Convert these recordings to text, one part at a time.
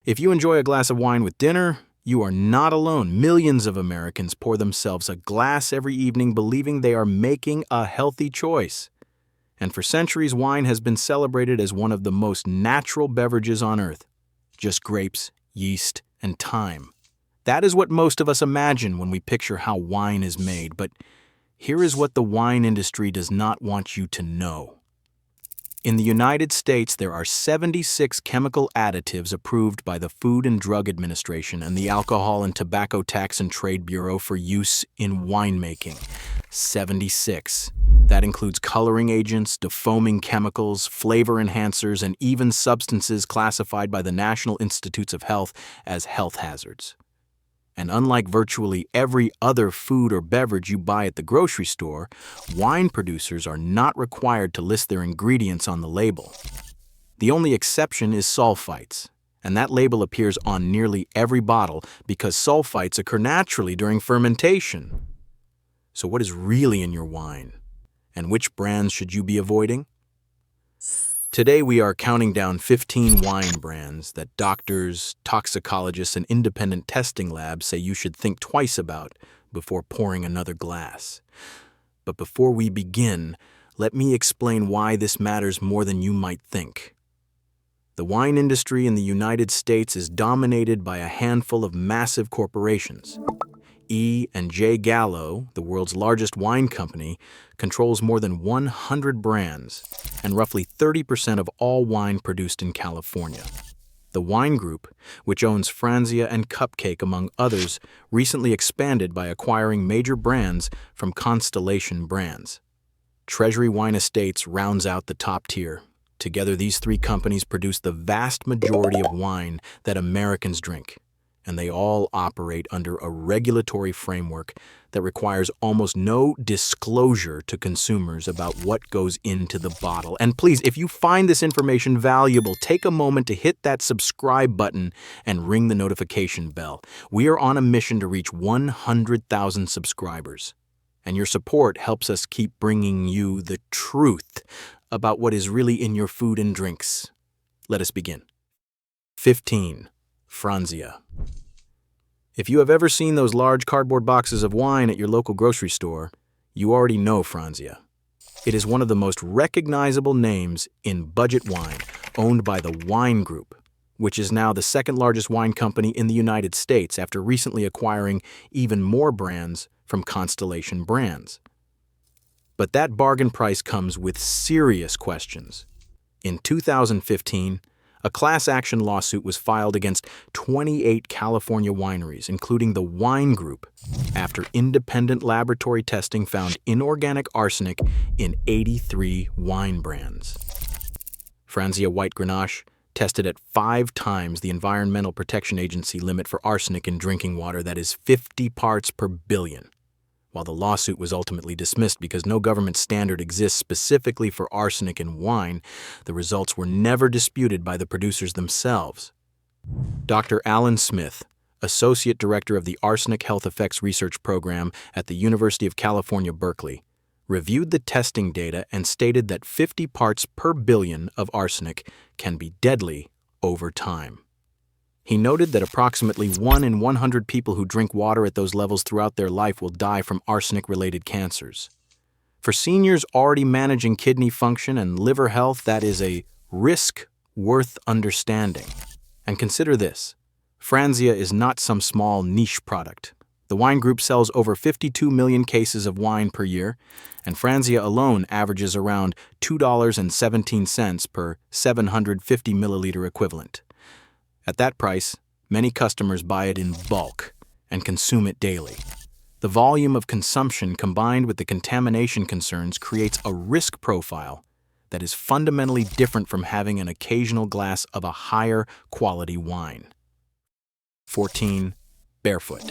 If you enjoy a glass of wine with dinner, you are not alone. Millions of Americans pour themselves a glass every evening believing they are making a healthy choice. And for centuries, wine has been celebrated as one of the most natural beverages on earth. Just grapes, yeast, and thyme. That is what most of us imagine when we picture how wine is made, but here is what the wine industry does not want you to know. In the United States, there are 76 chemical additives approved by the Food and Drug Administration and the Alcohol and Tobacco Tax and Trade Bureau for use in winemaking. 76. That includes coloring agents, defoaming chemicals, flavor enhancers, and even substances classified by the National Institutes of Health as health hazards. And unlike virtually every other food or beverage you buy at the grocery store, wine producers are not required to list their ingredients on the label. The only exception is sulfites, and that label appears on nearly every bottle because sulfites occur naturally during fermentation. So what is really in your wine? And which brands should you be avoiding? Today we are counting down 15 wine brands that doctors, toxicologists, and independent testing labs say you should think twice about before pouring another glass. But before we begin, let me explain why this matters more than you might think. The wine industry in the United States is dominated by a handful of massive corporations. E&J Gallo, the world's largest wine company, controls more than 100 brands and roughly 30% of all wine produced in California. The wine group, which owns Franzia and Cupcake among others, recently expanded by acquiring major brands from Constellation Brands. Treasury Wine Estates rounds out the top tier. Together, these three companies produce the vast majority of wine that Americans drink, and they all operate under a regulatory framework that requires almost no disclosure to consumers about what goes into the bottle. And please, if you find this information valuable, take a moment to hit that subscribe button and ring the notification bell. We are on a mission to reach 100,000 subscribers, and your support helps us keep bringing you the truth about what is really in your food and drinks. Let us begin. 15. Franzia. If you have ever seen those large cardboard boxes of wine at your local grocery store, you already know Franzia. It is one of the most recognizable names in budget wine, owned by the Wine Group, which is now the second largest wine company in the United States after recently acquiring even more brands from Constellation Brands. But that bargain price comes with serious questions. In 2015, a class action lawsuit was filed against 28 California wineries, including the Wine Group, after independent laboratory testing found inorganic arsenic in 83 wine brands. Franzia White Grenache, tested at 5 times the Environmental Protection Agency limit for arsenic in drinking water, that is 50 parts per billion. While the lawsuit was ultimately dismissed because no government standard exists specifically for arsenic in wine, the results were never disputed by the producers themselves. Dr. Alan Smith, Associate Director of the Arsenic Health Effects Research Program at the University of California, Berkeley, reviewed the testing data and stated that 50 parts per billion of arsenic can be deadly over time. He noted that approximately 1 in 100 people who drink water at those levels throughout their life will die from arsenic-related cancers. For seniors already managing kidney function and liver health, that is a risk worth understanding. And consider this: Franzia is not some small niche product. The Wine Group sells over 52 million cases of wine per year, and Franzia alone averages around $2.17 per 750 milliliter equivalent. At that price, many customers buy it in bulk and consume it daily. The volume of consumption combined with the contamination concerns creates a risk profile that is fundamentally different from having an occasional glass of a higher quality wine. 14. Barefoot.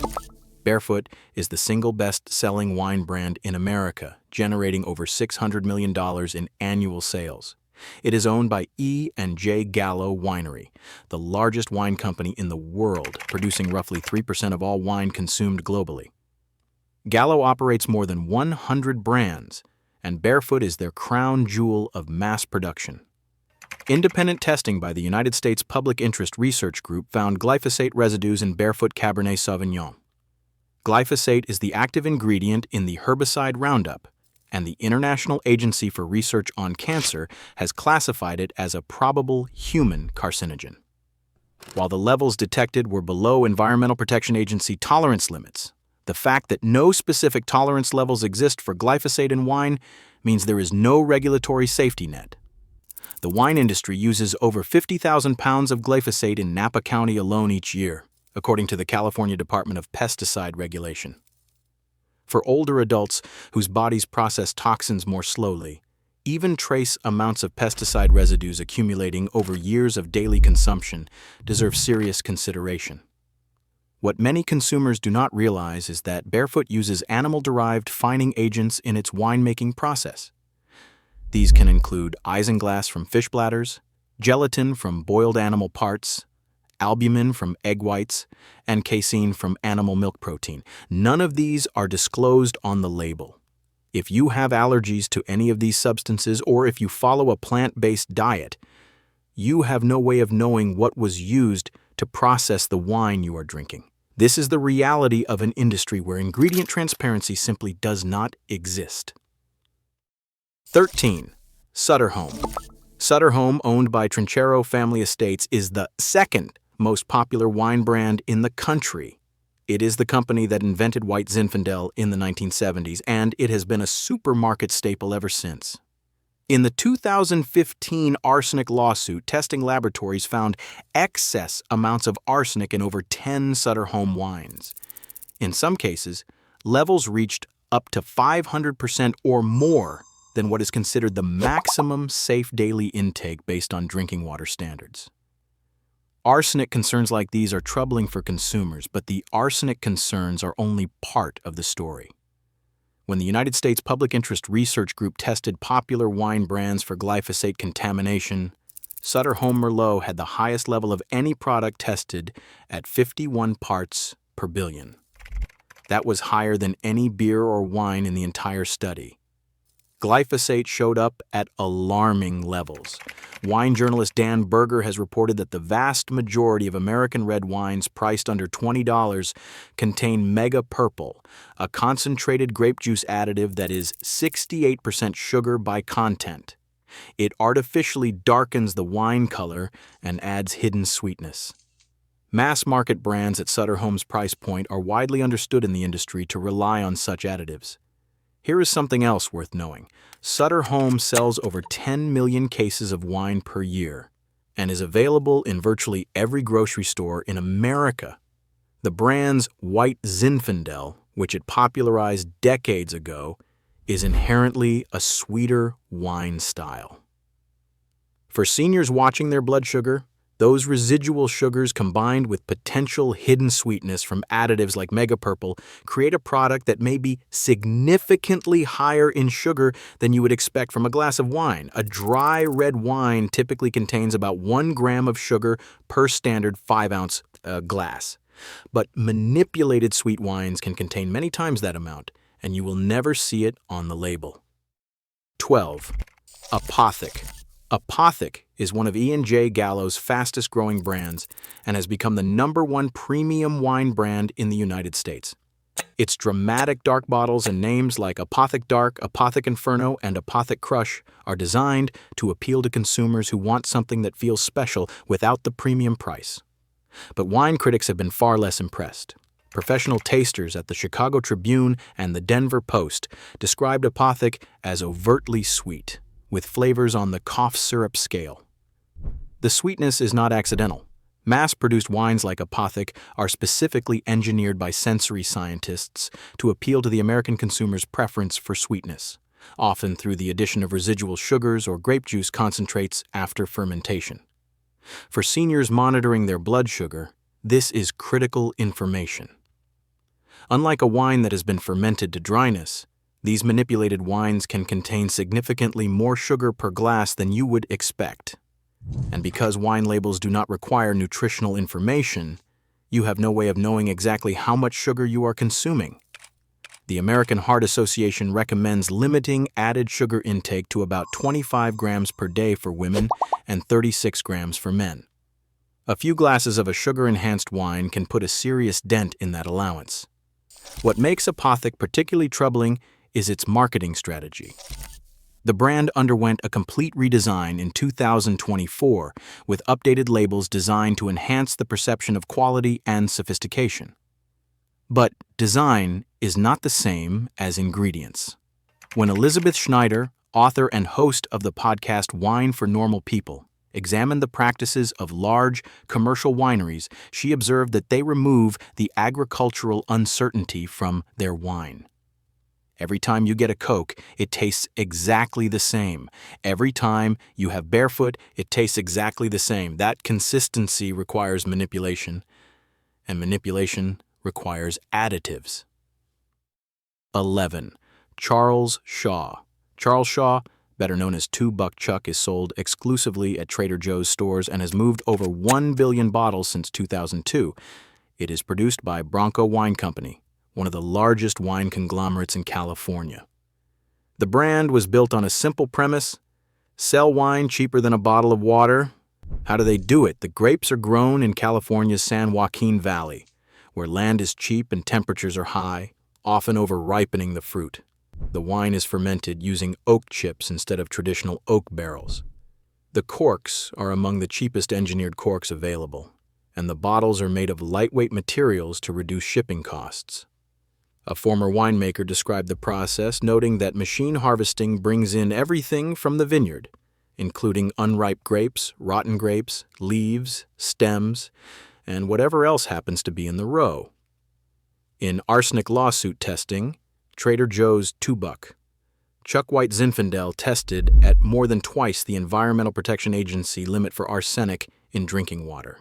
Barefoot is the single best-selling wine brand in America, generating over $600 million in annual sales. It is owned by E&J Gallo Winery, the largest wine company in the world, producing roughly 3% of all wine consumed globally. Gallo operates more than 100 brands, and Barefoot is their crown jewel of mass production. Independent testing by the United States Public Interest Research Group found glyphosate residues in Barefoot Cabernet Sauvignon. Glyphosate is the active ingredient in the herbicide Roundup, and the International Agency for Research on Cancer has classified it as a probable human carcinogen. While the levels detected were below Environmental Protection Agency tolerance limits, the fact that no specific tolerance levels exist for glyphosate in wine means there is no regulatory safety net. The wine industry uses over 50,000 pounds of glyphosate in Napa County alone each year, according to the California Department of Pesticide Regulation. For older adults whose bodies process toxins more slowly, even trace amounts of pesticide residues accumulating over years of daily consumption deserve serious consideration. What many consumers do not realize is that Barefoot uses animal-derived fining agents in its winemaking process. These can include isinglass from fish bladders, gelatin from boiled animal parts, albumin from egg whites, and casein from animal milk protein. None of these are disclosed on the label. If you have allergies to any of these substances, or if you follow a plant-based diet, you have no way of knowing what was used to process the wine you are drinking. This is the reality of an industry where ingredient transparency simply does not exist. 13. Sutter Home. Sutter Home, owned by Trinchero Family Estates, is the second most popular wine brand in the country. It is the company that invented white Zinfandel in the 1970s, and it has been a supermarket staple ever since. In the 2015 arsenic lawsuit, testing laboratories found excess amounts of arsenic in over 10 Sutter Home wines. In some cases, levels reached up to 500% or more than what is considered the maximum safe daily intake based on drinking water standards. Arsenic concerns like these are troubling for consumers, but the arsenic concerns are only part of the story. When the United States Public Interest Research Group tested popular wine brands for glyphosate contamination, Sutter Home Merlot had the highest level of any product tested at 51 parts per billion. That was higher than any beer or wine in the entire study. Glyphosate showed up at alarming levels. Wine journalist Dan Berger has reported that the vast majority of American red wines priced under $20 contain Mega Purple, a concentrated grape juice additive that is 68% sugar by content. It artificially darkens the wine color and adds hidden sweetness. Mass-market brands at Sutter Home's price point are widely understood in the industry to rely on such additives. Here is something else worth knowing. Sutter Home sells over 10 million cases of wine per year and is available in virtually every grocery store in America. The brand's white Zinfandel, which it popularized decades ago, is inherently a sweeter wine style. For seniors watching their blood sugar, those residual sugars combined with potential hidden sweetness from additives like Mega Purple create a product that may be significantly higher in sugar than you would expect from a glass of wine. A dry red wine typically contains about 1 gram of sugar per standard 5-ounce glass. But manipulated sweet wines can contain many times that amount, and you will never see it on the label. 12. Apothic. Apothic is one of E&J Gallo's fastest-growing brands and has become the #1 premium wine brand in the United States. Its dramatic dark bottles and names like Apothic Dark, Apothic Inferno, and Apothic Crush are designed to appeal to consumers who want something that feels special without the premium price. But wine critics have been far less impressed. Professional tasters at the Chicago Tribune and the Denver Post described Apothic as overtly sweet, with flavors on the cough syrup scale. The sweetness is not accidental. Mass-produced wines like Apothic are specifically engineered by sensory scientists to appeal to the American consumer's preference for sweetness, often through the addition of residual sugars or grape juice concentrates after fermentation. For seniors monitoring their blood sugar, this is critical information. Unlike a wine that has been fermented to dryness, these manipulated wines can contain significantly more sugar per glass than you would expect. And because wine labels do not require nutritional information, you have no way of knowing exactly how much sugar you are consuming. The American Heart Association recommends limiting added sugar intake to about 25 grams per day for women and 36 grams for men. A few glasses of a sugar-enhanced wine can put a serious dent in that allowance. What makes Apothic particularly troubling is its marketing strategy. The brand underwent a complete redesign in 2024 with updated labels designed to enhance the perception of quality and sophistication. But design is not the same as ingredients. When Elizabeth Schneider, author and host of the podcast Wine for Normal People, examined the practices of large commercial wineries, she observed that they remove the agricultural uncertainty from their wine. Every time you get a Coke, it tastes exactly the same. Every time you have Barefoot, it tastes exactly the same. That consistency requires manipulation, and manipulation requires additives. 11. Charles Shaw. Charles Shaw, better known as 2 Buck Chuck, is sold exclusively at Trader Joe's stores and has moved over 1 billion bottles since 2002. It is produced by Bronco Wine Company, one of the largest wine conglomerates in California. The brand was built on a simple premise: sell wine cheaper than a bottle of water. How do they do it? The grapes are grown in California's San Joaquin Valley, where land is cheap and temperatures are high, often over-ripening the fruit. The wine is fermented using oak chips instead of traditional oak barrels. The corks are among the cheapest engineered corks available, and the bottles are made of lightweight materials to reduce shipping costs. A former winemaker described the process, noting that machine harvesting brings in everything from the vineyard, including unripe grapes, rotten grapes, leaves, stems, and whatever else happens to be in the row. In arsenic lawsuit testing, Trader Joe's 2 Buck Chuck White Zinfandel tested at more than twice the Environmental Protection Agency limit for arsenic in drinking water.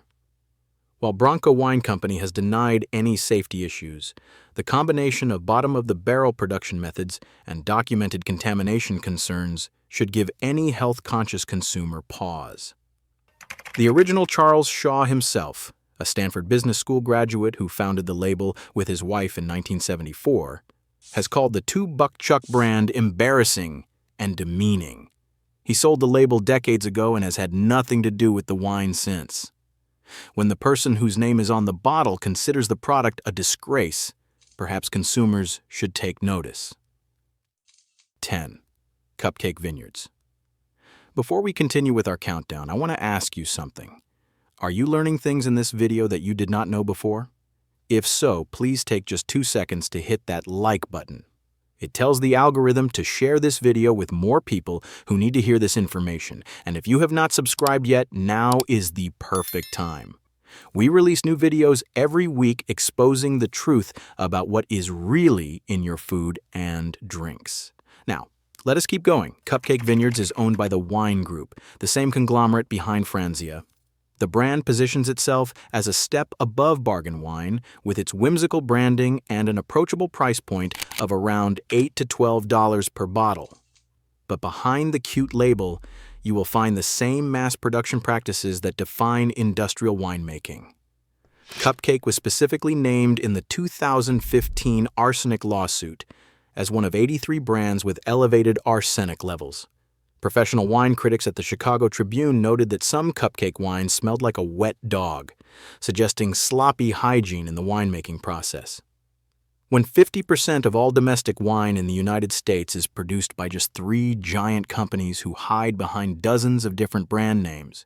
While Bronco Wine Company has denied any safety issues, the combination of bottom-of-the-barrel production methods and documented contamination concerns should give any health-conscious consumer pause. The original Charles Shaw himself, a Stanford Business School graduate who founded the label with his wife in 1974, has called the 2 Buck Chuck brand embarrassing and demeaning. He sold the label decades ago and has had nothing to do with the wine since. When the person whose name is on the bottle considers the product a disgrace, perhaps consumers should take notice. 10. Cupcake Vineyards. Before we continue with our countdown, I want to ask you something. Are you learning things in this video that you did not know before? If so, please take just 2 seconds to hit that like button. It tells the algorithm to share this video with more people who need to hear this information. And if you have not subscribed yet, now is the perfect time. We release new videos every week exposing the truth about what is really in your food and drinks. Now, let us keep going. Cupcake Vineyards is owned by the Wine Group, the same conglomerate behind Franzia. The brand positions itself as a step above bargain wine with its whimsical branding and an approachable price point of around $8 to $12 per bottle. But behind the cute label, you will find the same mass production practices that define industrial winemaking. Cupcake was specifically named in the 2015 arsenic lawsuit as one of 83 brands with elevated arsenic levels. Professional wine critics at the Chicago Tribune noted that some cupcake wines smelled like a wet dog, suggesting sloppy hygiene in the winemaking process. When 50% of all domestic wine in the United States is produced by just 3 giant companies who hide behind dozens of different brand names,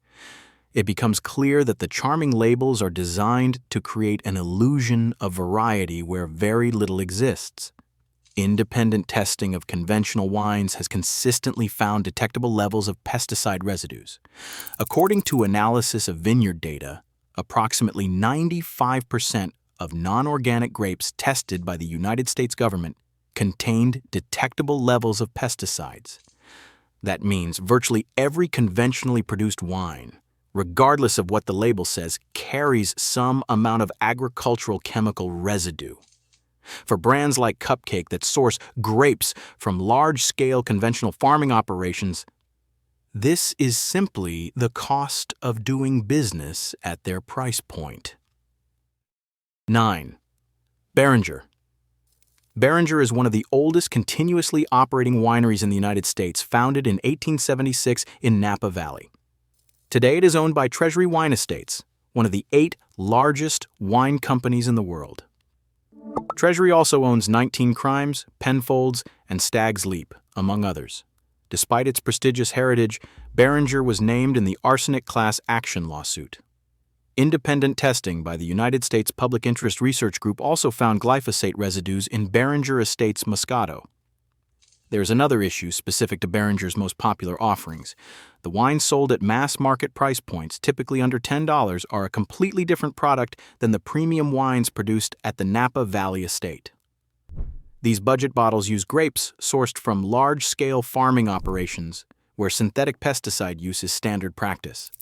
it becomes clear that the charming labels are designed to create an illusion of variety where very little exists. Independent testing of conventional wines has consistently found detectable levels of pesticide residues. According to analysis of vineyard data, approximately 95% of non-organic grapes tested by the United States government contained detectable levels of pesticides. That means virtually every conventionally produced wine, regardless of what the label says, carries some amount of agricultural chemical residue. For brands like Cupcake that source grapes from large-scale conventional farming operations, this is simply the cost of doing business at their price point. 9. Beringer. Beringer is one of the oldest continuously operating wineries in the United States, founded in 1876 in Napa Valley. Today it is owned by Treasury Wine Estates, one of the 8 largest wine companies in the world. Treasury also owns 19 Crimes, Penfolds, and Stag's Leap, among others. Despite its prestigious heritage, Beringer was named in the arsenic class action lawsuit. Independent testing by the United States Public Interest Research Group also found glyphosate residues in Beringer Estates Moscato. There's another issue specific to Beringer's most popular offerings. The wines sold at mass market price points, typically under $10, are a completely different product than the premium wines produced at the Napa Valley estate. These budget bottles use grapes sourced from large-scale farming operations, where synthetic pesticide use is standard practice.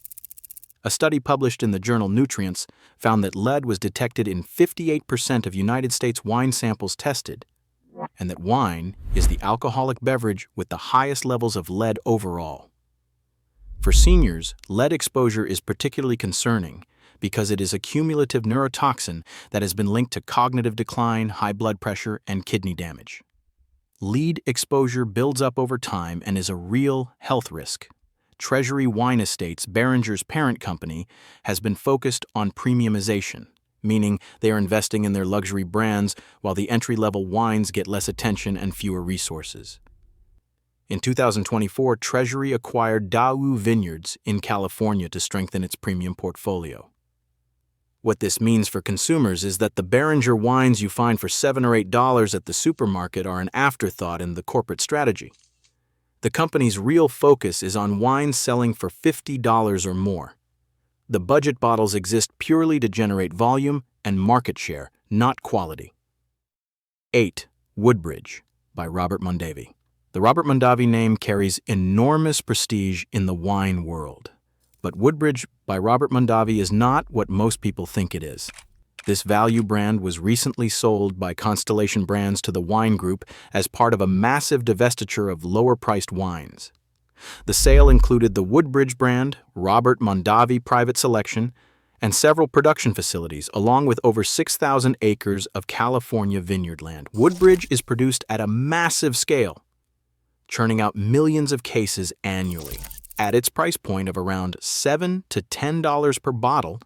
A study published in the journal Nutrients found that lead was detected in 58% of United States wine samples tested, and that wine is the alcoholic beverage with the highest levels of lead overall. For seniors, lead exposure is particularly concerning because it is a cumulative neurotoxin that has been linked to cognitive decline, high blood pressure, and kidney damage. Lead exposure builds up over time and is a real health risk. Treasury Wine Estates, Beringer's parent company, has been focused on premiumization, meaning they are investing in their luxury brands while the entry-level wines get less attention and fewer resources. In 2024, Treasury acquired Daou Vineyards in California to strengthen its premium portfolio. What this means for consumers is that the Beringer wines you find for $7 or $8 at the supermarket are an afterthought in the corporate strategy. The company's real focus is on wines selling for $50 or more. The budget bottles exist purely to generate volume and market share, not quality. 8. Woodbridge by Robert Mondavi. The Robert Mondavi name carries enormous prestige in the wine world. But Woodbridge by Robert Mondavi is not what most people think it is. This value brand was recently sold by Constellation Brands to the wine group as part of a massive divestiture of lower-priced wines. The sale included the Woodbridge brand, Robert Mondavi Private Selection, and several production facilities, along with over 6,000 acres of California vineyard land. Woodbridge is produced at a massive scale, churning out millions of cases annually. At its price point of around $7 to $10 per bottle,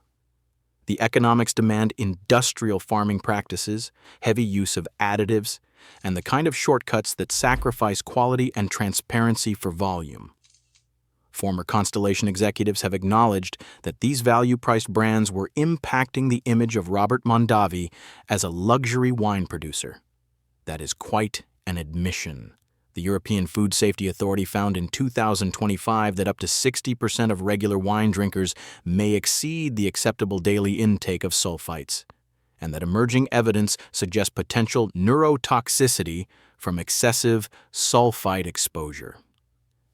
the economics demand industrial farming practices, heavy use of additives, and the kind of shortcuts that sacrifice quality and transparency for volume. Former Constellation executives have acknowledged that these value-priced brands were impacting the image of Robert Mondavi as a luxury wine producer. That is quite an admission. The European Food Safety Authority found in 2025 that up to 60% of regular wine drinkers may exceed the acceptable daily intake of sulfites, and that emerging evidence suggests potential neurotoxicity from excessive sulfite exposure.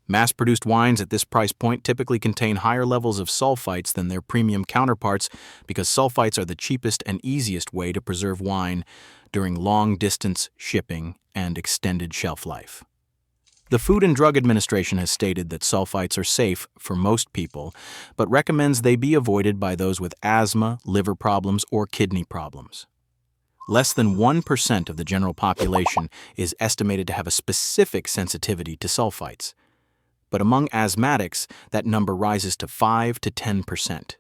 Mass-produced wines at this price point typically contain higher levels of sulfites than their premium counterparts because sulfites are the cheapest and easiest way to preserve wine during long-distance shipping and extended shelf life. The Food and Drug Administration has stated that sulfites are safe for most people, but recommends they be avoided by those with asthma, liver problems, or kidney problems. Less than 1% of the general population is estimated to have a specific sensitivity to sulfites, but among asthmatics, that number rises to 5 to 10%.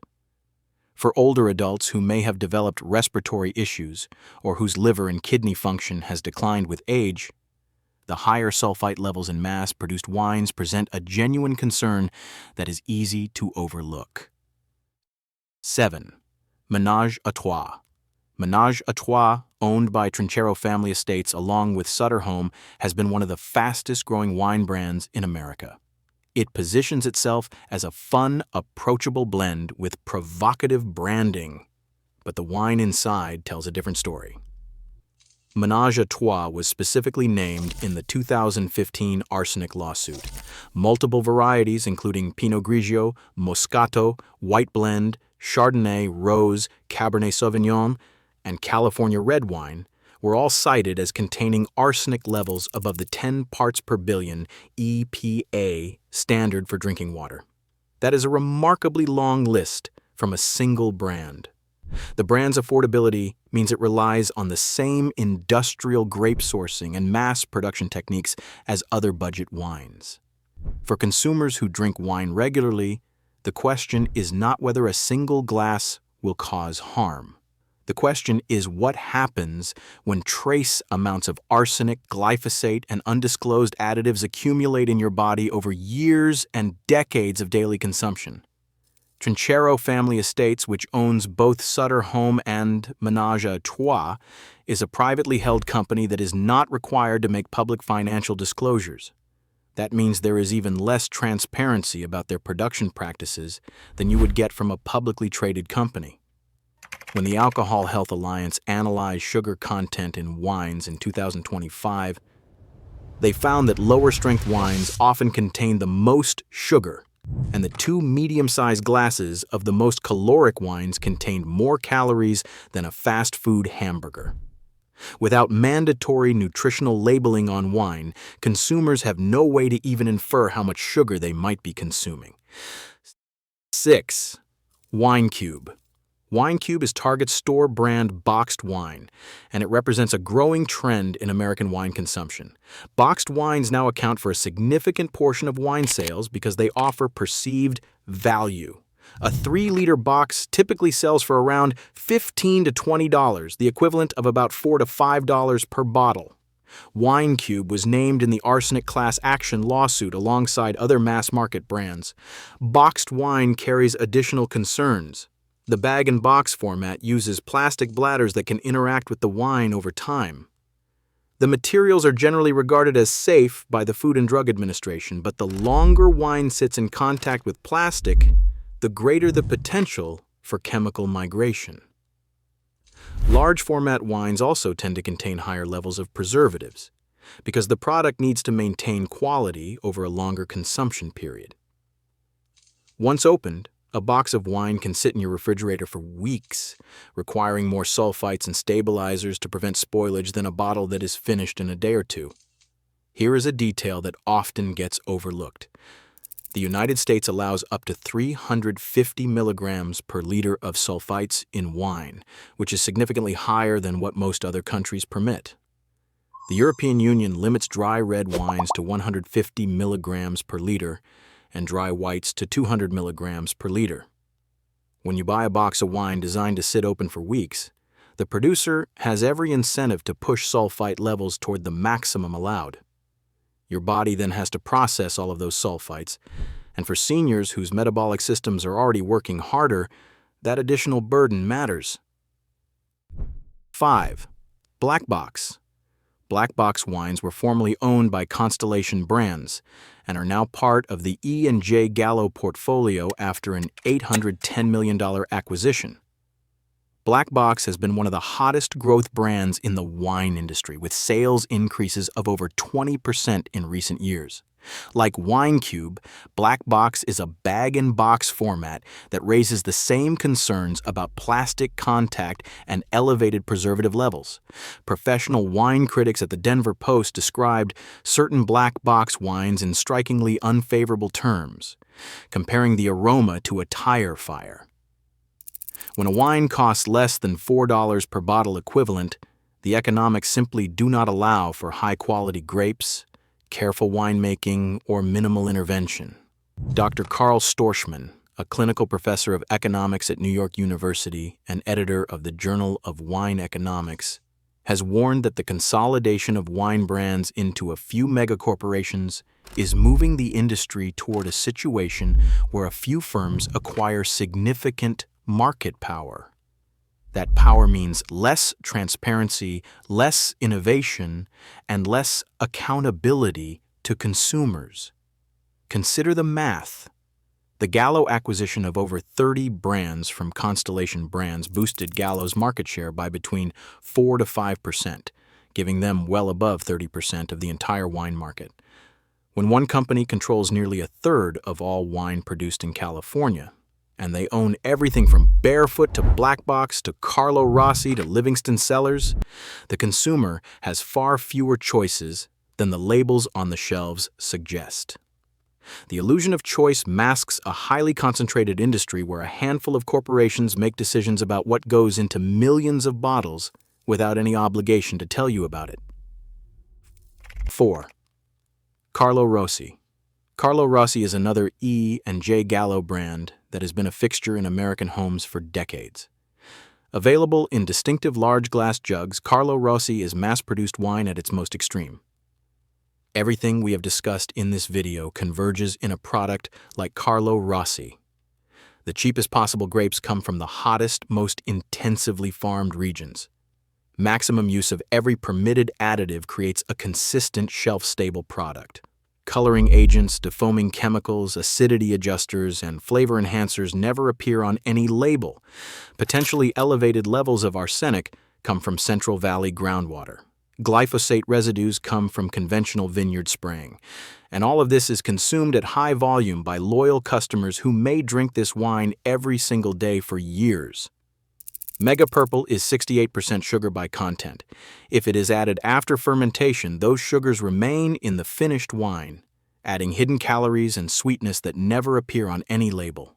For older adults who may have developed respiratory issues or whose liver and kidney function has declined with age, the higher sulfite levels in mass-produced wines present a genuine concern that is easy to overlook. 7. Minaj Ata. Minaj Ata, owned by Trinchero Family Estates along with Sutter Home, has been one of the fastest-growing wine brands in America. It positions itself as a fun, approachable blend with provocative branding, but the wine inside tells a different story. Minaj Ata was specifically named in the 2015 arsenic lawsuit. Multiple varieties, including Pinot Grigio, Moscato, White Blend, Chardonnay, Rose, Cabernet Sauvignon, and California red wine, were all cited as containing arsenic levels above the 10 parts per billion EPA standard for drinking water. That is a remarkably long list from a single brand. The brand's affordability means it relies on the same industrial grape sourcing and mass production techniques as other budget wines. For consumers who drink wine regularly, the question is not whether a single glass will cause harm. The question is what happens when trace amounts of arsenic, glyphosate, and undisclosed additives accumulate in your body over years and decades of daily consumption. Trinchero Family Estates, which owns both Sutter Home and Minaj Ata, is a privately held company that is not required to make public financial disclosures. That means there is even less transparency about their production practices than you would get from a publicly traded company. When the Alcohol Health Alliance analyzed sugar content in wines in 2025, they found that lower-strength wines often contain the most sugar, and the two medium-sized glasses of the most caloric wines contained more calories than a fast food hamburger. Without mandatory nutritional labeling on wine, consumers have no way to even infer how much sugar they might be consuming. 6. Wine Cube. Wine Cube is Target's store brand boxed wine, and it represents a growing trend in American wine consumption. Boxed wines now account for a significant portion of wine sales because they offer perceived value. A 3-liter box typically sells for around $15 to $20, the equivalent of about $4 to $5 per bottle. Wine Cube was named in the arsenic class action lawsuit alongside other mass-market brands. Boxed wine carries additional concerns. The bag-and-box format uses plastic bladders that can interact with the wine over time. The materials are generally regarded as safe by the Food and Drug Administration, but the longer wine sits in contact with plastic, the greater the potential for chemical migration. Large format wines also tend to contain higher levels of preservatives because the product needs to maintain quality over a longer consumption period. Once opened, a box of wine can sit in your refrigerator for weeks, requiring more sulfites and stabilizers to prevent spoilage than a bottle that is finished in a day or two. Here is a detail that often gets overlooked. The United States allows up to 350 milligrams per liter of sulfites in wine, which is significantly higher than what most other countries permit. The European Union limits dry red wines to 150 milligrams per liter and dry whites to 200 milligrams per liter. When you buy a box of wine designed to sit open for weeks, the producer has every incentive to push sulfite levels toward the maximum allowed. Your body then has to process all of those sulfites, and for seniors whose metabolic systems are already working harder, that additional burden matters. 5. Blackbox. Blackbox wines were formerly owned by Constellation Brands and are now part of the E&J Gallo portfolio after an $810 million acquisition. Blackbox has been one of the hottest growth brands in the wine industry, with sales increases of over 20% in recent years. Like Wine Cube, Blackbox is a bag-and-box format that raises the same concerns about plastic contact and elevated preservative levels. Professional wine critics at the Denver Post described certain Blackbox wines in strikingly unfavorable terms, comparing the aroma to a tire fire. When a wine costs less than $4 per bottle equivalent, the economics simply do not allow for high-quality grapes, careful winemaking, or minimal intervention. Dr. Carl Storchman, a clinical professor of economics at New York University and editor of the Journal of Wine Economics, has warned that the consolidation of wine brands into a few megacorporations is moving the industry toward a situation where a few firms acquire significant market power. That power means less transparency, less innovation, and less accountability to consumers. Consider the math. The Gallo acquisition of over 30 brands from Constellation Brands boosted Gallo's market share by between 4 to 5%, giving them well above 30% of the entire wine market. When one company controls nearly a third of all wine produced in California, and they own everything from Barefoot to Blackbox to Carlo Rossi to Livingston Sellers, the consumer has far fewer choices than the labels on the shelves suggest. The illusion of choice masks a highly concentrated industry where a handful of corporations make decisions about what goes into millions of bottles without any obligation to tell you about it. 4. Carlo Rossi. Carlo Rossi is another E and J Gallo brand that has been a fixture in American homes for decades. Available in distinctive large glass jugs, Carlo Rossi is mass-produced wine at its most extreme. Everything we have discussed in this video converges in a product like Carlo Rossi. The cheapest possible grapes come from the hottest, most intensively farmed regions. Maximum use of every permitted additive creates a consistent shelf-stable product. Coloring agents, defoaming chemicals, acidity adjusters, and flavor enhancers never appear on any label. Potentially elevated levels of arsenic come from Central Valley groundwater. Glyphosate residues come from conventional vineyard spraying. And all of this is consumed at high volume by loyal customers who may drink this wine every single day for years. Mega Purple is 68% sugar by content. If it is added after fermentation, those sugars remain in the finished wine, adding hidden calories and sweetness that never appear on any label.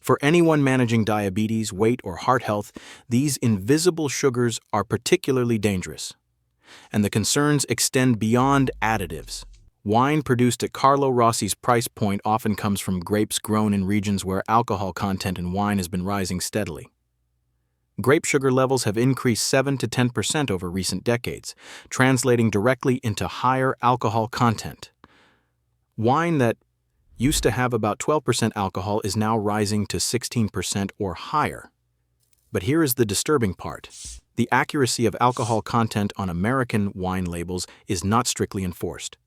For anyone managing diabetes, weight, or heart health, these invisible sugars are particularly dangerous. And the concerns extend beyond additives. Wine produced at Carlo Rossi's price point often comes from grapes grown in regions where alcohol content in wine has been rising steadily. Grape sugar levels have increased 7 to 10% over recent decades, translating directly into higher alcohol content. Wine that used to have about 12% alcohol is now rising to 16% or higher. But here is the disturbing part. The accuracy of alcohol content on American wine labels is not strictly enforced.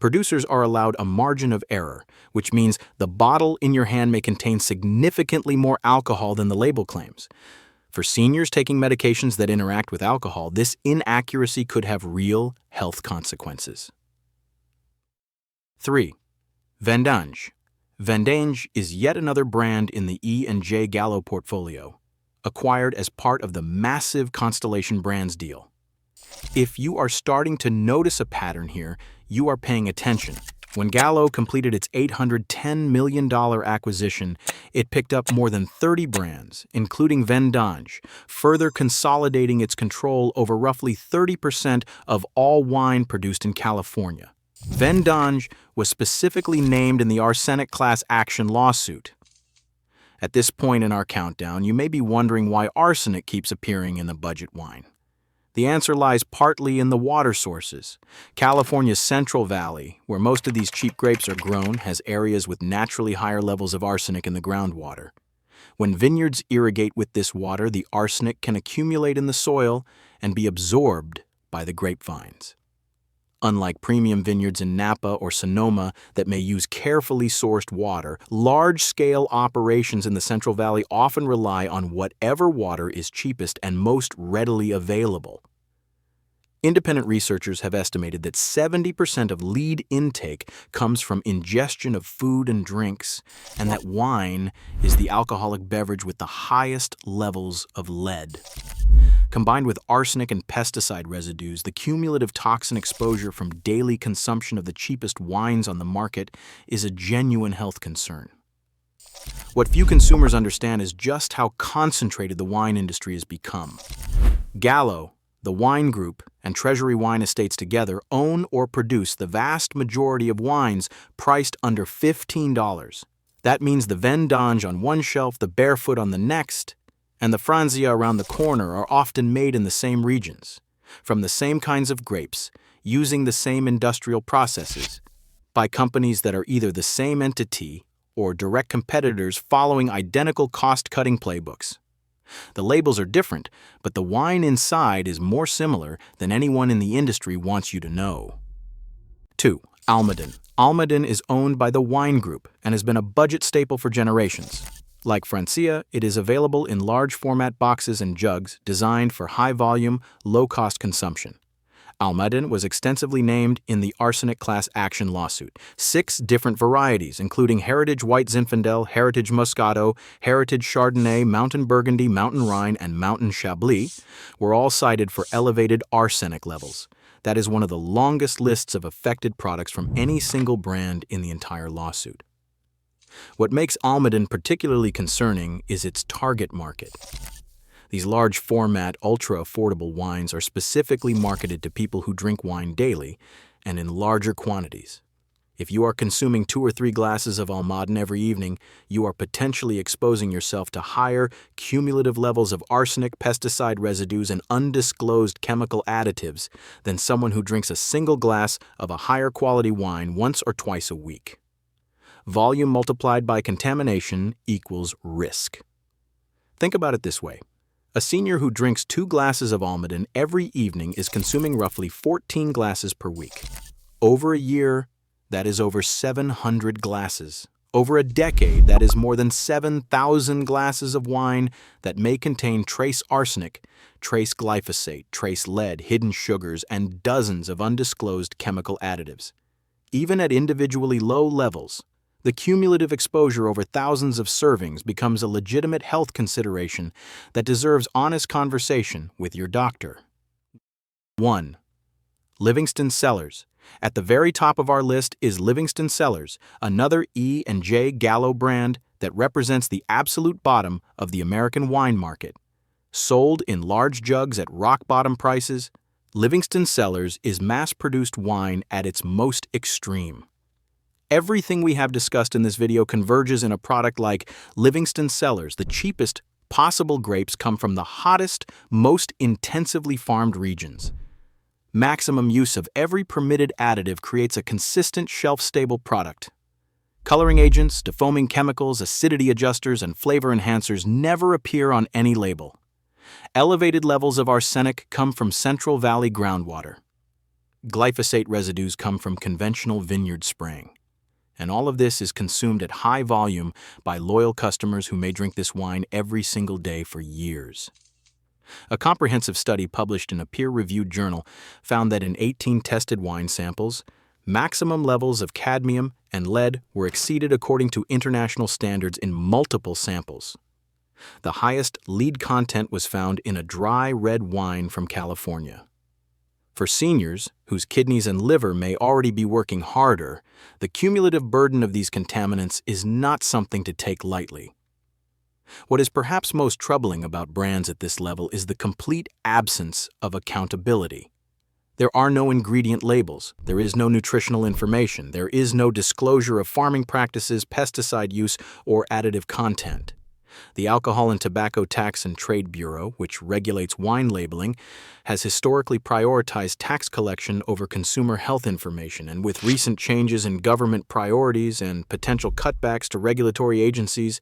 Producers are allowed a margin of error, which means the bottle in your hand may contain significantly more alcohol than the label claims. For seniors taking medications that interact with alcohol, this inaccuracy could have real health consequences. 3. Vendange. Vendange is yet another brand in the E and J Gallo portfolio, acquired as part of the massive Constellation Brands deal. If you are starting to notice a pattern here, you are paying attention. When Gallo completed its $810 million acquisition, it picked up more than 30 brands, including Vendange, further consolidating its control over roughly 30% of all wine produced in California. Vendange was specifically named in the arsenic class action lawsuit. At this point in our countdown, you may be wondering why arsenic keeps appearing in the budget wine. The answer lies partly in the water sources. California's Central Valley, where most of these cheap grapes are grown, has areas with naturally higher levels of arsenic in the groundwater. When vineyards irrigate with this water, the arsenic can accumulate in the soil and be absorbed by the grapevines. Unlike premium vineyards in Napa or Sonoma that may use carefully sourced water, large-scale operations in the Central Valley often rely on whatever water is cheapest and most readily available. Independent researchers have estimated that 70% of lead intake comes from ingestion of food and drinks, and that wine is the alcoholic beverage with the highest levels of lead. Combined with arsenic and pesticide residues, the cumulative toxin exposure from daily consumption of the cheapest wines on the market is a genuine health concern. What few consumers understand is just how concentrated the wine industry has become. Gallo, the wine group, and Treasury Wine Estates together own or produce the vast majority of wines priced under $15. That means the Vendange on one shelf, the Barefoot on the next, and the Franzia around the corner are often made in the same regions, from the same kinds of grapes, using the same industrial processes, by companies that are either the same entity or direct competitors following identical cost-cutting playbooks. The labels are different, but the wine inside is more similar than anyone in the industry wants you to know. 2. Almaden. Almaden is owned by the Wine Group and has been a budget staple for generations. Like Franzia, it is available in large format boxes and jugs designed for high-volume, low-cost consumption. Almaden was extensively named in the arsenic class action lawsuit. 6 different varieties, including Heritage White Zinfandel, Heritage Moscato, Heritage Chardonnay, Mountain Burgundy, Mountain Rhine, and Mountain Chablis, were all cited for elevated arsenic levels. That is one of the longest lists of affected products from any single brand in the entire lawsuit. What makes Almaden particularly concerning is its target market. These large format, ultra-affordable wines are specifically marketed to people who drink wine daily and in larger quantities. If you are consuming 2 or 3 glasses of Almaden every evening, you are potentially exposing yourself to higher cumulative levels of arsenic, pesticide residues, and undisclosed chemical additives than someone who drinks a single glass of a higher quality wine once or twice a week. Volume multiplied by contamination equals risk. Think about it this way. A senior who drinks 2 glasses of Almaden every evening is consuming roughly 14 glasses per week. Over a year, that is over 700 glasses. Over a decade, that is more than 7,000 glasses of wine that may contain trace arsenic, trace glyphosate, trace lead, hidden sugars, and dozens of undisclosed chemical additives. Even at individually low levels, the cumulative exposure over thousands of servings becomes a legitimate health consideration that deserves honest conversation with your doctor. 1. Livingston Sellers. At the very top of our list is Livingston Sellers, another E&J Gallo brand that represents the absolute bottom of the American wine market. Sold in large jugs at rock-bottom prices, Livingston Sellers is mass-produced wine at its most extreme. Everything we have discussed in this video converges in a product like Livingston Sellers. The cheapest possible grapes come from the hottest, most intensively farmed regions. Maximum use of every permitted additive creates a consistent shelf-stable product. Coloring agents, defoaming chemicals, acidity adjusters, and flavor enhancers never appear on any label. Elevated levels of arsenic come from Central Valley groundwater. Glyphosate residues come from conventional vineyard spraying. And all of this is consumed at high volume by loyal customers who may drink this wine every single day for years. A comprehensive study published in a peer-reviewed journal found that in 18 tested wine samples, maximum levels of cadmium and lead were exceeded according to international standards in multiple samples. The highest lead content was found in a dry red wine from California. For seniors, whose kidneys and liver may already be working harder, the cumulative burden of these contaminants is not something to take lightly. What is perhaps most troubling about brands at this level is the complete absence of accountability. There are no ingredient labels, there is no nutritional information, there is no disclosure of farming practices, pesticide use, or additive content. The Alcohol and Tobacco Tax and Trade Bureau, which regulates wine labeling, has historically prioritized tax collection over consumer health information, and with recent changes in government priorities and potential cutbacks to regulatory agencies,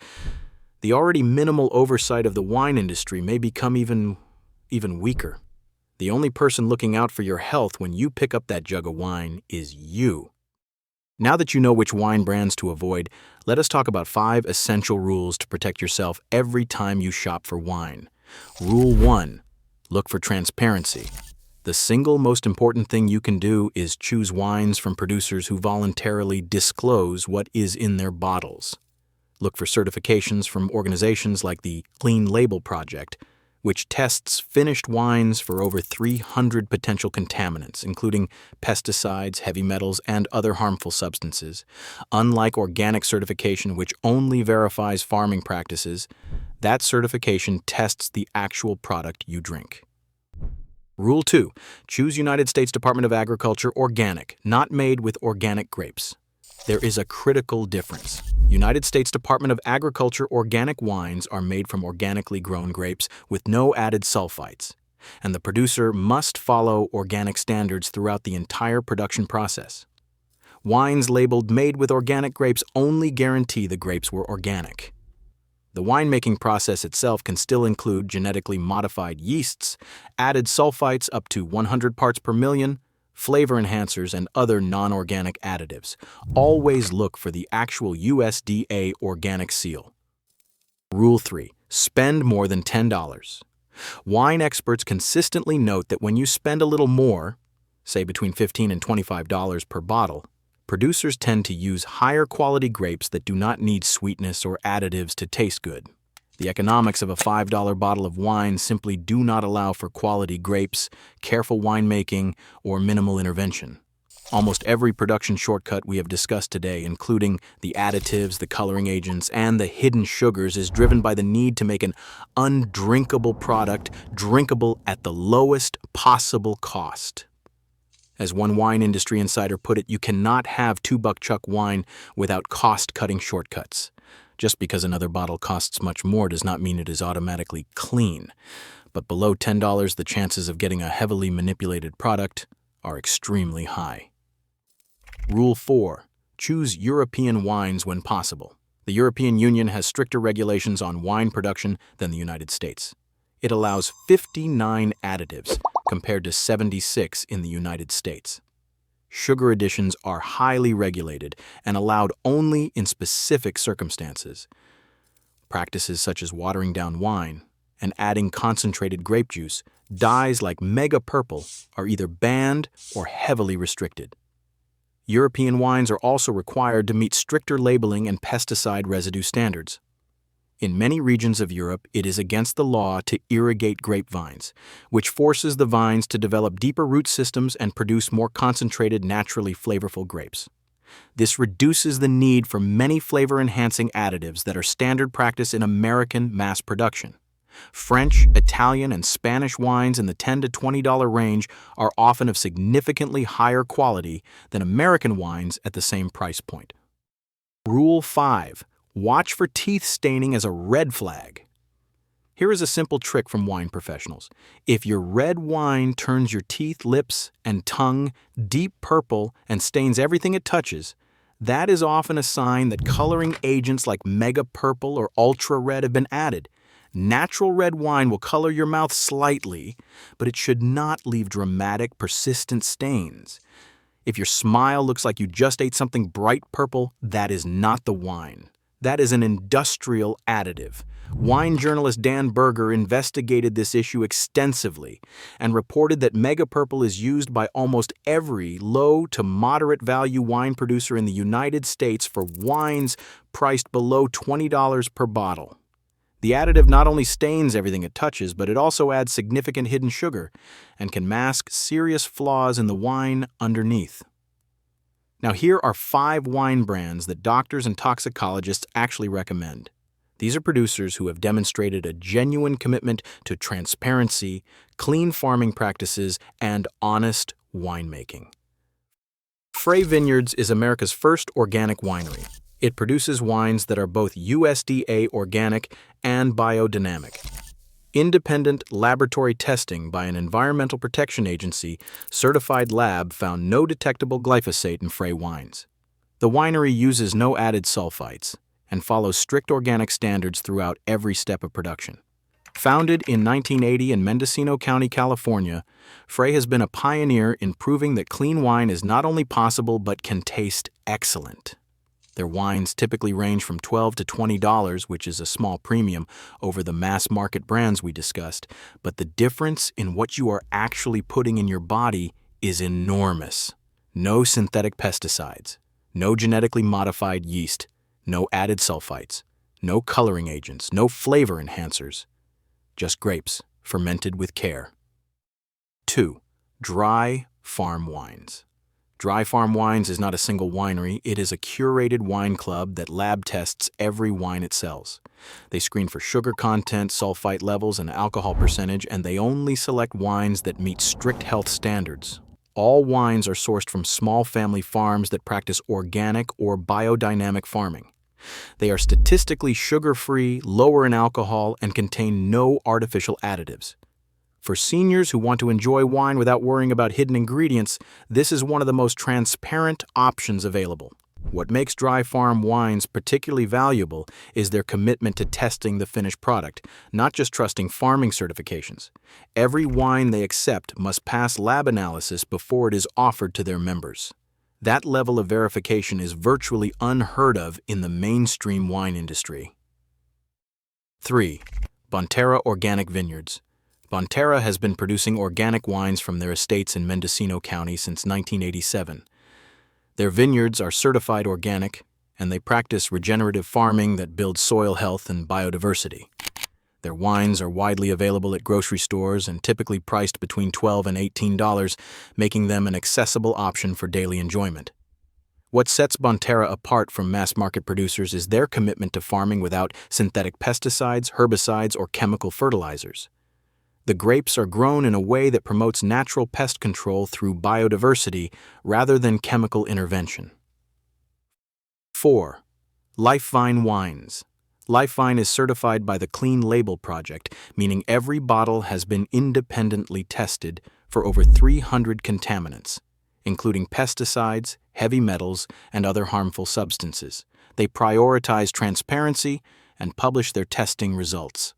the already minimal oversight of the wine industry may become even weaker. The only person looking out for your health when you pick up that jug of wine is you. Now that you know which wine brands to avoid, let us talk about 5 essential rules to protect yourself every time you shop for wine. Rule 1. Look for transparency. The single most important thing you can do is choose wines from producers who voluntarily disclose what is in their bottles. Look for certifications from organizations like the Clean Label Project, which tests finished wines for over 300 potential contaminants, including pesticides, heavy metals, and other harmful substances. Unlike organic certification, which only verifies farming practices, that certification tests the actual product you drink. Rule 2. Choose United States Department of Agriculture organic, not made with organic grapes. There is a critical difference. United States Department of Agriculture organic wines are made from organically grown grapes with no added sulfites, and the producer must follow organic standards throughout the entire production process. Wines labeled made with organic grapes only guarantee the grapes were organic. The winemaking process itself can still include genetically modified yeasts, added sulfites up to 100 parts per million, flavor enhancers, and other non-organic additives. Always look for the actual USDA organic seal. Rule 3. Spend more than $10. Wine experts consistently note that when you spend a little more, say between $15 and $25 per bottle, producers tend to use higher quality grapes that do not need sweetness or additives to taste good. The economics of a $5 bottle of wine simply do not allow for quality grapes, careful winemaking, or minimal intervention. Almost every production shortcut we have discussed today, including the additives, the coloring agents, and the hidden sugars, is driven by the need to make an undrinkable product drinkable at the lowest possible cost. As one wine industry insider put it, you cannot have $2 Chuck wine without cost-cutting shortcuts. Just because another bottle costs much more does not mean it is automatically clean. But below $10, the chances of getting a heavily manipulated product are extremely high. Rule 4. Choose European wines when possible. The European Union has stricter regulations on wine production than the United States. It allows 59 additives compared to 76 in the United States. Sugar additions are highly regulated and allowed only in specific circumstances. Practices such as watering down wine and adding concentrated grape juice, dyes like mega purple, are either banned or heavily restricted. European wines are also required to meet stricter labeling and pesticide residue standards. In many regions of Europe, it is against the law to irrigate grapevines, which forces the vines to develop deeper root systems and produce more concentrated, naturally flavorful grapes. This reduces the need for many flavor-enhancing additives that are standard practice in American mass production. French, Italian, and Spanish wines in the $10 to $20 range are often of significantly higher quality than American wines at the same price point. Rule 5. Watch for teeth staining as a red flag. Here is a simple trick from wine professionals. If your red wine turns your teeth, lips, and tongue deep purple and stains everything it touches, that is often a sign that coloring agents like mega purple or ultra red have been added. Natural red wine will color your mouth slightly, but it should not leave dramatic, persistent stains. If your smile looks like you just ate something bright purple, that is not the wine. That is an industrial additive. Wine journalist Dan Berger investigated this issue extensively and reported that mega purple is used by almost every low to moderate value wine producer in the United States for wines priced below $20 per bottle. The additive not only stains everything it touches, but it also adds significant hidden sugar and can mask serious flaws in the wine underneath. Now, here are 5 wine brands that doctors and toxicologists actually recommend. These are producers who have demonstrated a genuine commitment to transparency, clean farming practices, and honest winemaking. Frey Vineyards is America's first organic winery. It produces wines that are both USDA organic and biodynamic. Independent laboratory testing by an Environmental Protection Agency certified lab found no detectable glyphosate in Frey wines. The winery uses no added sulfites and follows strict organic standards throughout every step of production. Founded in 1980 in Mendocino County, California, Frey has been a pioneer in proving that clean wine is not only possible but can taste excellent. Their wines typically range from $12 to $20, which is a small premium over the mass market brands we discussed, but the difference in what you are actually putting in your body is enormous. No synthetic pesticides, no genetically modified yeast, no added sulfites, no coloring agents, no flavor enhancers. Just grapes, fermented with care. 2. Dry farm wines. Dry Farm Wines is not a single winery, it is a curated wine club that lab tests every wine it sells. They screen for sugar content, sulfite levels, and alcohol percentage, and they only select wines that meet strict health standards. All wines are sourced from small family farms that practice organic or biodynamic farming. They are statistically sugar-free, lower in alcohol, and contain no artificial additives. For seniors who want to enjoy wine without worrying about hidden ingredients, this is one of the most transparent options available. What makes Dry Farm wines particularly valuable is their commitment to testing the finished product, not just trusting farming certifications. Every wine they accept must pass lab analysis before it is offered to their members. That level of verification is virtually unheard of in the mainstream wine industry. 3. Bonterra Organic Vineyards. Bonterra has been producing organic wines from their estates in Mendocino County since 1987. Their vineyards are certified organic, and they practice regenerative farming that builds soil health and biodiversity. Their wines are widely available at grocery stores and typically priced between $12 and $18, making them an accessible option for daily enjoyment. What sets Bonterra apart from mass-market producers is their commitment to farming without synthetic pesticides, herbicides, or chemical fertilizers. The grapes are grown in a way that promotes natural pest control through biodiversity rather than chemical intervention. 4. Lifevine Wines. Lifevine is certified by the Clean Label Project, meaning every bottle has been independently tested for over 300 contaminants, including pesticides, heavy metals, and other harmful substances. They prioritize transparency and publish their testing results.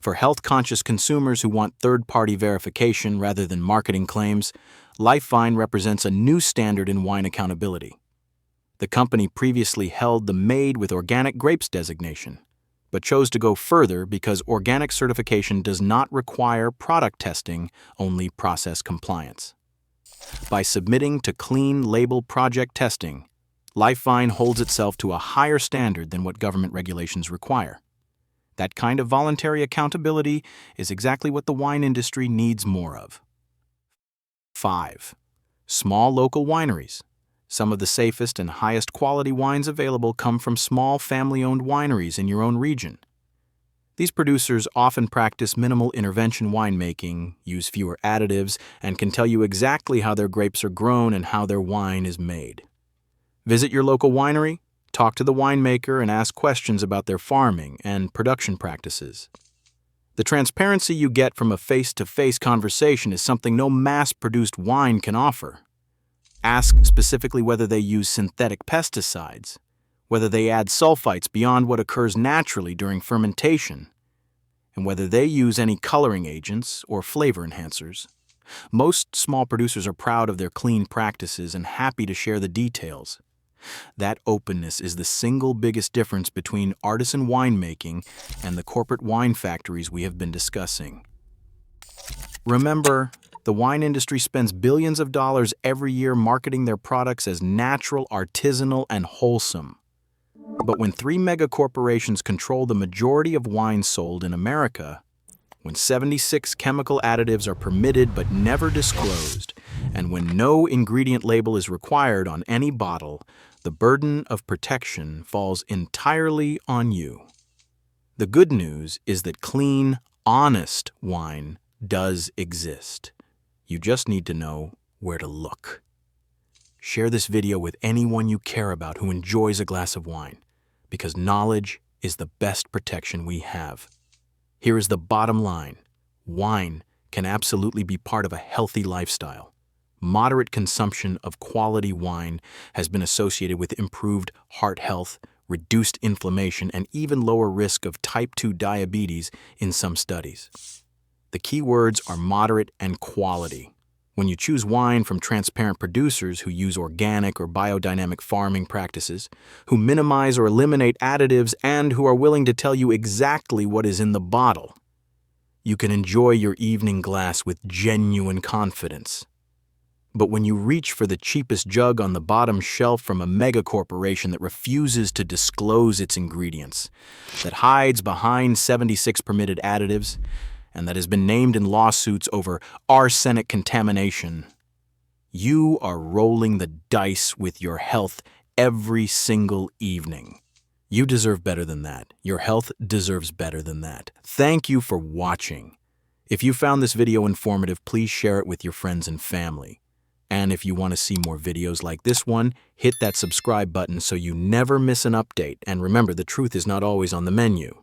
For health-conscious consumers who want third-party verification rather than marketing claims, Lifevine represents a new standard in wine accountability. The company previously held the Made with Organic Grapes designation, but chose to go further because organic certification does not require product testing, only process compliance. By submitting to Clean Label Project testing, Lifevine holds itself to a higher standard than what government regulations require. That kind of voluntary accountability is exactly what the wine industry needs more of. 5. Small local wineries. Some of the safest and highest quality wines available come from small family-owned wineries in your own region. These producers often practice minimal intervention winemaking, use fewer additives, and can tell you exactly how their grapes are grown and how their wine is made. Visit your local winery, talk to the winemaker, and ask questions about their farming and production practices. The transparency you get from a face-to-face conversation is something no mass-produced wine can offer. Ask specifically whether they use synthetic pesticides, whether they add sulfites beyond what occurs naturally during fermentation, and whether they use any coloring agents or flavor enhancers. Most small producers are proud of their clean practices and happy to share the details. That openness is the single biggest difference between artisan winemaking and the corporate wine factories we have been discussing. Remember, the wine industry spends billions of dollars every year marketing their products as natural, artisanal, and wholesome. But when 3 megacorporations control the majority of wine sold in America, when 76 chemical additives are permitted but never disclosed, and when no ingredient label is required on any bottle, the burden of protection falls entirely on you. The good news is that clean, honest wine does exist. You just need to know where to look. Share this video with anyone you care about who enjoys a glass of wine, because knowledge is the best protection we have. Here is the bottom line. Wine can absolutely be part of a healthy lifestyle. Moderate consumption of quality wine has been associated with improved heart health, reduced inflammation, and even lower risk of type 2 diabetes in some studies. The key words are moderate and quality. When you choose wine from transparent producers who use organic or biodynamic farming practices, who minimize or eliminate additives, and who are willing to tell you exactly what is in the bottle, you can enjoy your evening glass with genuine confidence. But when you reach for the cheapest jug on the bottom shelf from a megacorporation that refuses to disclose its ingredients, that hides behind 76 permitted additives, and that has been named in lawsuits over arsenic contamination, you are rolling the dice with your health every single evening. You deserve better than that. Your health deserves better than that. Thank you for watching. If you found this video informative, please share it with your friends and family. And if you want to see more videos like this one, hit that subscribe button so you never miss an update. And remember, the truth is not always on the menu.